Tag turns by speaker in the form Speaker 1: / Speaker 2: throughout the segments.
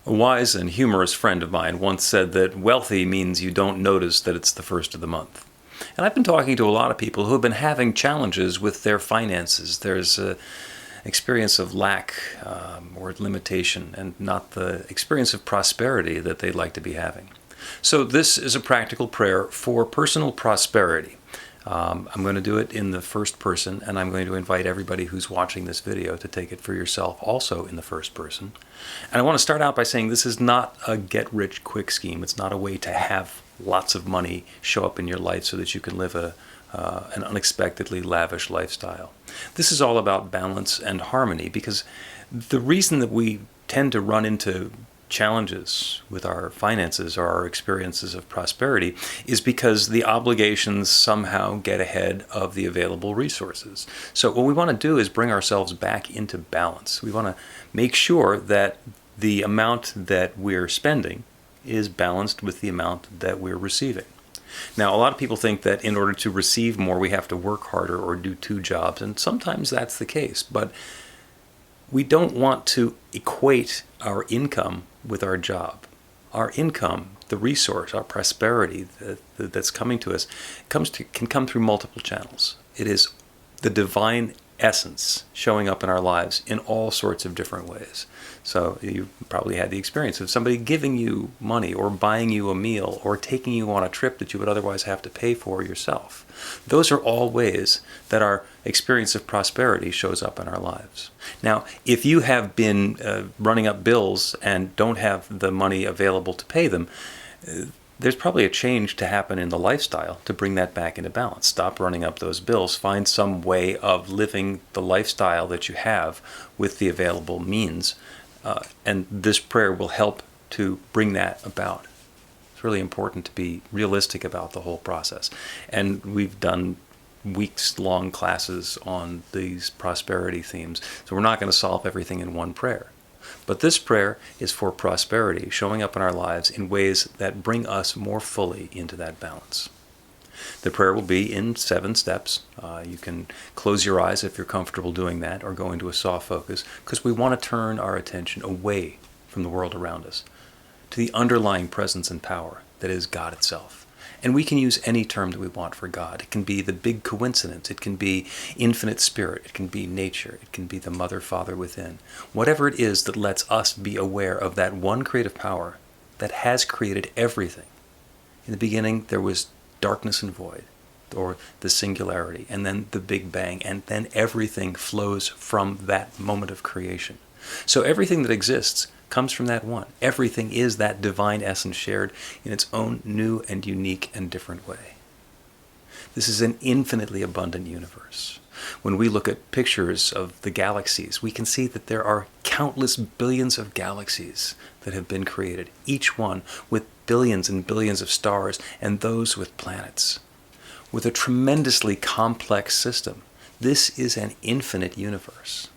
Speaker 1: A wise and humorous friend of mine once said that wealthy means you don't notice that it's the first of the month. And I've been talking to a lot of people who have been having challenges with their finances. There's an experience of lack or limitation, and not the experience of prosperity that they'd like to be having. So this is a practical prayer for personal prosperity. I'm going to do it in the first person, and I'm going to invite everybody who's watching this video to take it for yourself also in the first person. And I want to start out by saying this is not a get-rich-quick scheme. It's not a way to have lots of money show up in your life so that you can live an unexpectedly lavish lifestyle. This is all about balance and harmony, because the reason that we tend to run into challenges with our finances or our experiences of prosperity is because the obligations somehow get ahead of the available resources. So what we want to do is bring ourselves back into balance. We want to make sure that the amount that we're spending is balanced with the amount that we're receiving. Now, a lot of people think that in order to receive more, we have to work harder or do two jobs, and sometimes that's the case, but we don't want to equate our income with our job. Our income, the resource, our prosperity that's coming to us, can come through multiple channels. It is the divine essence showing up in our lives in all sorts of different ways. So you probably had the experience of somebody giving you money or buying you a meal or taking you on a trip that you would otherwise have to pay for yourself. Those are all ways that our experience of prosperity shows up in our lives. Now, if you have been running up bills and don't have the money available to pay them, there's probably a change to happen in the lifestyle to bring that back into balance. Stop running up those bills. Find some way of living the lifestyle that you have with the available means. And this prayer will help to bring that about. It's really important to be realistic about the whole process. And we've done weeks-long classes on these prosperity themes, so we're not going to solve everything in one prayer. But this prayer is for prosperity, showing up in our lives in ways that bring us more fully into that balance. The prayer will be in 7 steps. You can close your eyes if you're comfortable doing that, or go into a soft focus, because we want to turn our attention away from the world around us to the underlying presence and power that is God itself. And we can use any term that we want for God. It can be the big coincidence. It can be infinite spirit. It can be nature. It can be the mother, father within. Whatever it is that lets us be aware of that one creative power that has created everything. In the beginning, there was darkness and void, or the singularity, and then the Big Bang, and then everything flows from that moment of creation. So everything that exists comes from that one. Everything is that divine essence shared in its own new and unique and different way. This is an infinitely abundant universe. When we look at pictures of the galaxies, we can see that there are countless billions of galaxies that have been created, each one with billions and billions of stars, and those with planets. With a tremendously complex system, this is an infinite universe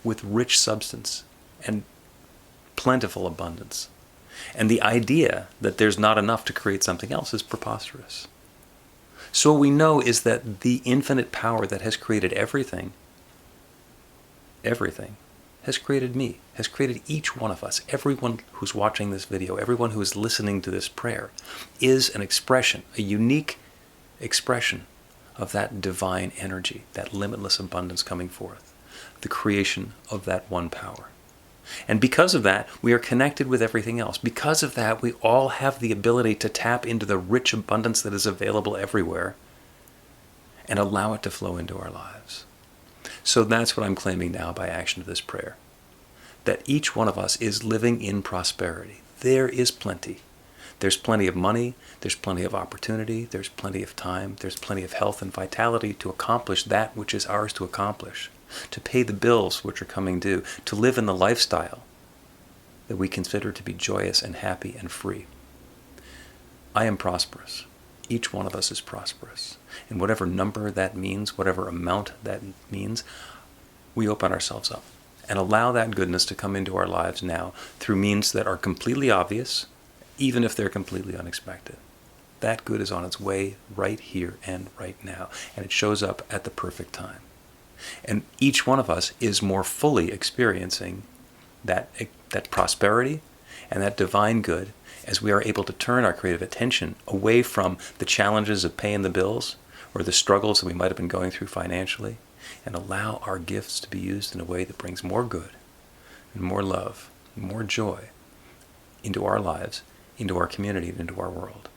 Speaker 1: with rich substance and plentiful abundance. And the idea that there's not enough to create something else is preposterous. So what we know is that the infinite power that has created everything has created me, has created each one of us. Everyone who's watching this video, everyone who is listening to this prayer, is an expression, a unique expression of that divine energy, that limitless abundance coming forth, the creation of that one power. And because of that, we are connected with everything else. Because of that, we all have the ability to tap into the rich abundance that is available everywhere and allow it to flow into our lives. So that's what I'm claiming now by action of this prayer. That each one of us is living in prosperity. There is plenty. There's plenty of money, there's plenty of opportunity, there's plenty of time, there's plenty of health and vitality to accomplish that which is ours to accomplish. To pay the bills which are coming due, to live in the lifestyle that we consider to be joyous and happy and free. I am prosperous. Each one of us is prosperous. And whatever number that means, whatever amount that means, we open ourselves up and allow that goodness to come into our lives now through means that are completely obvious, even if they're completely unexpected. That good is on its way right here and right now, and it shows up at the perfect time. And each one of us is more fully experiencing that prosperity And that divine good, as we are able to turn our creative attention away from the challenges of paying the bills or the struggles that we might have been going through financially, and allow our gifts to be used in a way that brings more good and more love and more joy into our lives, into our community, and into our world.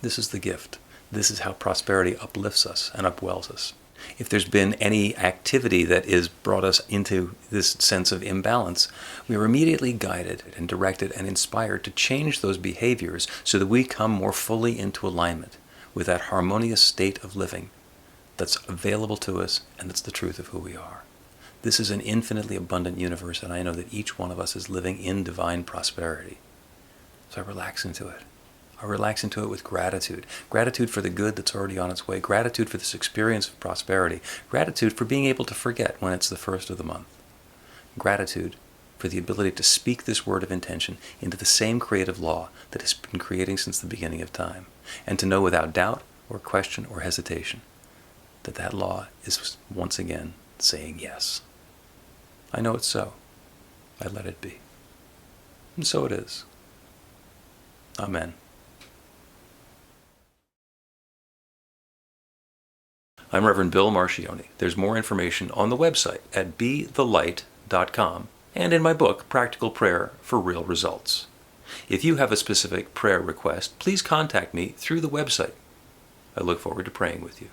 Speaker 1: This is the gift. This is how prosperity uplifts us and upwells us. If there's been any activity that has brought us into this sense of imbalance, we are immediately guided and directed and inspired to change those behaviors so that we come more fully into alignment with that harmonious state of living that's available to us and that's the truth of who we are. This is an infinitely abundant universe, and I know that each one of us is living in divine prosperity. So I relax into it. I relax into it with gratitude. Gratitude for the good that's already on its way. Gratitude for this experience of prosperity. Gratitude for being able to forget when it's the first of the month. Gratitude for the ability to speak this word of intention into the same creative law that has been creating since the beginning of time. And to know without doubt or question or hesitation that that law is once again saying yes. I know it's so. I let it be. And so it is. Amen. I'm Reverend Bill Marcioni. There's more information on the website at bethelight.com and in my book, Practical Prayer for Real Results. If you have a specific prayer request, please contact me through the website. I look forward to praying with you.